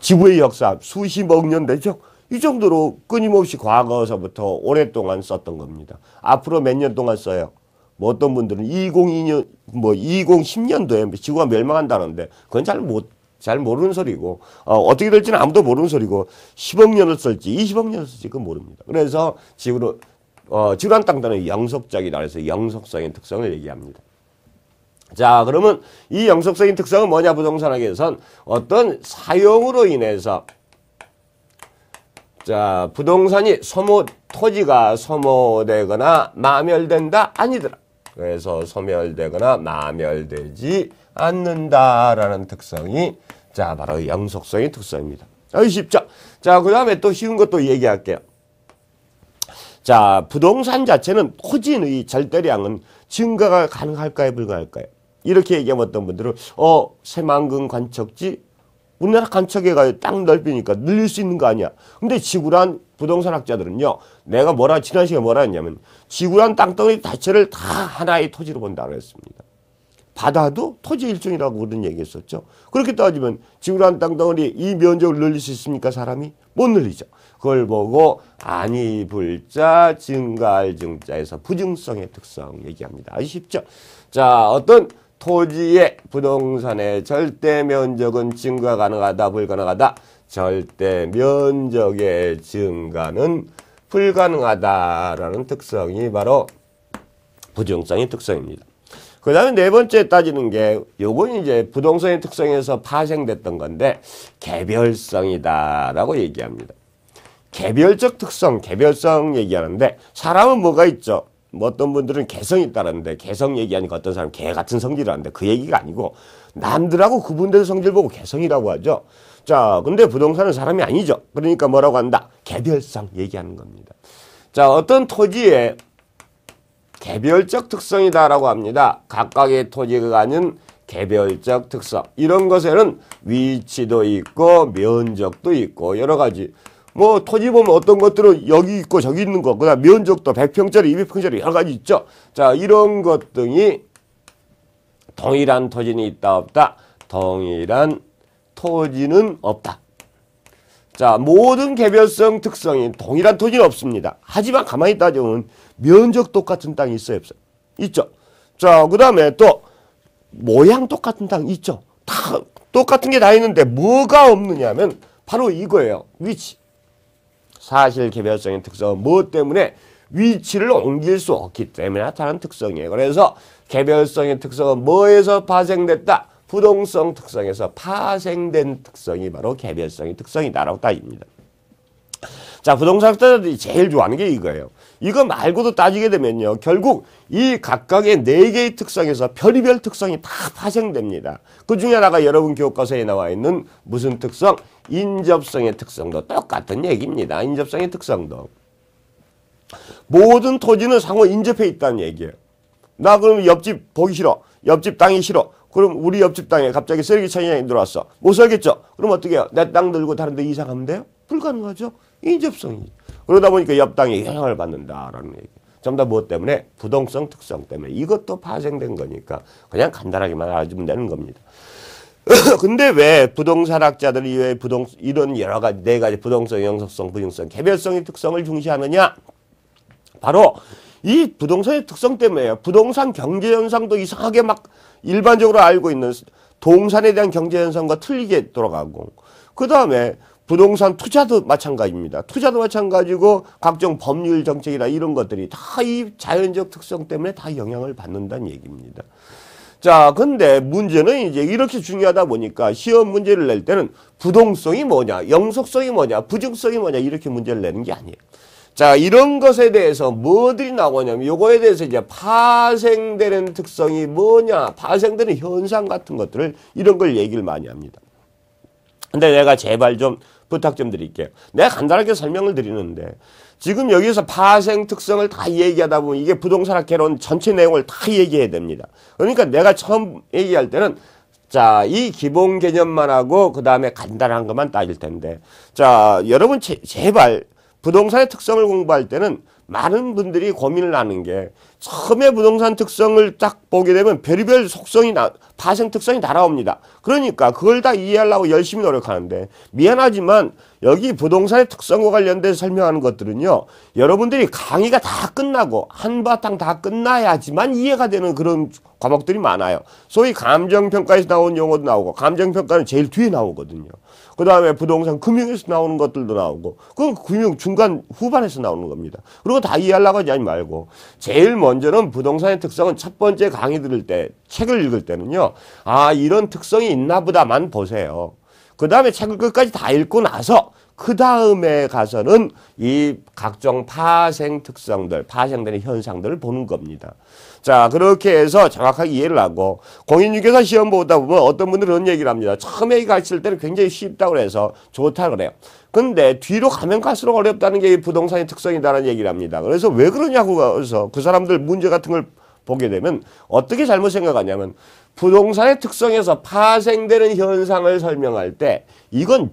지구의 역사 수십억 년 되죠. 이 정도로 끊임없이 과거서부터 오랫동안 썼던 겁니다. 앞으로 몇 년 동안 써요. 뭐 어떤 분들은 2002년, 2010년도에 지구가 멸망한다는데 그건 잘 모르는 소리고, 어떻게 될지는 아무도 모르는 소리고, 10억 년을 쓸지 20억 년을 쓸지 그건 모릅니다. 그래서 지구란 땅들은 영속적이다. 그래서 영속성의 특성을 얘기합니다. 자, 그러면 이 영속성의 특성은 뭐냐? 부동산학에선 어떤 사용으로 인해서, 자, 부동산이 토지가 소모되거나 마멸된다? 아니더라. 그래서 소멸되거나 마멸되지 않는다라는 특성이, 자, 바로 영속성의 특성입니다. 쉽죠? 자, 그 다음에 또 쉬운 것도 얘기할게요. 자, 부동산 자체는 토지의 절대량은 증가가 가능할까요? 불가할까요? 이렇게 얘기하면 어떤 분들은, 새만금 관척지? 우리나라 관척해가 땅 넓으니까 늘릴 수 있는 거 아니야. 근데 지구란 부동산학자들은요, 내가 지난 시간에 뭐라 했냐면, 지구란 땅덩어리 자체를 다 하나의 토지로 본다고 그랬습니다. 바다도 토지 일종이라고 그런 얘기 했었죠. 그렇게 따지면 지구란 땅덩어리 이 면적을 늘릴 수 있습니까? 사람이? 못 늘리죠. 그걸 보고 아니 불자 증가할 증자에서 부증성의 특성 얘기합니다. 쉽죠? 자, 어떤 토지의 부동산의 절대 면적은 증가 가능하다, 불가능하다. 절대 면적의 증가는 불가능하다라는 특성이 바로 부증성의 특성입니다. 그 다음에 네 번째 따지는 게, 요건 이제 부동산의 특성에서 파생됐던 건데, 개별성이다라고 얘기합니다. 개별적 특성, 개별성 얘기하는데, 사람은 뭐가 있죠? 어떤 분들은 개성이 있다는데, 개성 얘기하니까 어떤 사람은 개 같은 성질을 하는데, 그 얘기가 아니고, 남들하고 구분된 성질 보고 개성이라고 하죠. 자, 근데 부동산은 사람이 아니죠. 그러니까 뭐라고 한다? 개별성 얘기하는 겁니다. 자, 어떤 토지에 개별적 특성이다라고 합니다. 각각의 토지가 가진 개별적 특성. 이런 것에는 위치도 있고 면적도 있고 여러 가지. 토지 보면 어떤 것들은 여기 있고 저기 있는 거, 그다음 면적도 100평짜리, 200평짜리 여러 가지 있죠. 자, 이런 것 등이 동일한 토지는 있다 없다? 동일한 토지는 없다. 자, 모든 개별성 특성이 동일한 토지는 없습니다. 하지만 가만히 따져보면 면적 똑같은 땅이 있어요, 없어요? 있죠. 자, 그 다음에 또 모양 똑같은 땅 있죠. 다 똑같은 게 다 있는데 뭐가 없느냐면 바로 이거예요. 위치. 사실 개별성의 특성은 무엇 때문에? 위치를 옮길 수 없기 때문에 나타나는 특성이에요. 그래서 개별성의 특성은 뭐에서 파생됐다? 부동성 특성에서 파생된 특성이 바로 개별성의 특성이다라고 따집니다. 자, 부동산학자들이 제일 좋아하는 게 이거예요. 이거 말고도 따지게 되면요, 결국 이 각각의 4개의 특성에서 별의별 특성이 다 파생됩니다. 그 중에 하나가 여러분 교과서에 나와 있는 무슨 특성? 인접성의 특성도 똑같은 얘기입니다. 인접성의 특성도. 모든 토지는 상호 인접해 있다는 얘기예요. 나 그럼 옆집 보기 싫어. 옆집 땅이 싫어. 그럼 우리 옆집 땅에 갑자기 쓰레기 차량이 들어왔어. 못 살겠죠? 그럼 어떻게 해요? 내 땅 들고 다른 데 이사가면 돼요? 불가능하죠? 인접성이. 그러다 보니까 옆 땅에 영향을 받는다라는 얘기. 전부 다 무엇 때문에? 부동성 특성 때문에. 이것도 파생된 거니까 그냥 간단하게만 알아주면 되는 겁니다. 근데 왜 부동산학자들이 왜 이런 여러 가지, 4가지 부동성, 영속성, 부증성, 개별성의 특성을 중시하느냐? 바로 이 부동산의 특성 때문에요. 부동산 경제 현상도 이상하게 막 일반적으로 알고 있는 동산에 대한 경제 현상과 틀리게 돌아가고, 그 다음에 부동산 투자도 마찬가지입니다. 투자도 마찬가지고 각종 법률 정책이나 이런 것들이 다 이 자연적 특성 때문에 다 영향을 받는다는 얘기입니다. 자, 근데 문제는 이제 이렇게 중요하다 보니까 시험 문제를 낼 때는 부동성이 뭐냐, 영속성이 뭐냐, 부증성이 뭐냐 이렇게 문제를 내는 게 아니에요. 자, 이런 것에 대해서 뭐들이 나오냐면 요거에 대해서 이제 파생되는 특성이 뭐냐, 파생되는 현상 같은 것들을 이런 걸 얘기를 많이 합니다. 근데 내가 제발 좀 부탁 좀 드릴게요. 내가 간단하게 설명을 드리는데 지금 여기서 파생 특성을 다 얘기하다 보면 이게 부동산학 개론 전체 내용을 다 얘기해야 됩니다. 그러니까 내가 처음 얘기할 때는 자, 이 기본 개념만 하고 그 다음에 간단한 것만 따질 텐데, 자, 여러분 제발 부동산의 특성을 공부할 때는 많은 분들이 고민을 하는 게 처음에 부동산 특성을 딱 보게 되면 별의별 속성이 파생 특성이 다 나옵니다. 그러니까 그걸 다 이해하려고 열심히 노력하는데 미안하지만 여기 부동산의 특성과 관련돼서 설명하는 것들은요. 여러분들이 강의가 다 끝나고 한바탕 다 끝나야지만 이해가 되는 그런 과목들이 많아요. 소위 감정평가에서 나온 용어도 나오고 감정평가는 제일 뒤에 나오거든요. 그 다음에 부동산 금융에서 나오는 것들도 나오고 그건 금융 중간 후반에서 나오는 겁니다. 그리고 다 이해하려고 하지 말고 제일 먼저는 부동산의 특성은 첫 번째 강의 들을 때 책을 읽을 때는요. 아 이런 특성이 있나 보다만 보세요. 그 다음에 책을 끝까지 다 읽고 나서 그 다음에 가서는 이 각종 파생 특성들, 파생되는 현상들을 보는 겁니다. 자, 그렇게 해서 정확하게 이해를 하고 공인중개사 시험 보다 보면 어떤 분들은 그런 얘기를 합니다. 처음에 가르칠 때는 굉장히 쉽다고 해서 좋다고 그래요. 근데 뒤로 가면 갈수록 어렵다는 게 부동산의 특성이다라는 얘기를 합니다. 그래서 왜 그러냐고 해서 그 사람들 문제 같은 걸 보게 되면 어떻게 잘못 생각하냐면 부동산의 특성에서 파생되는 현상을 설명할 때 이건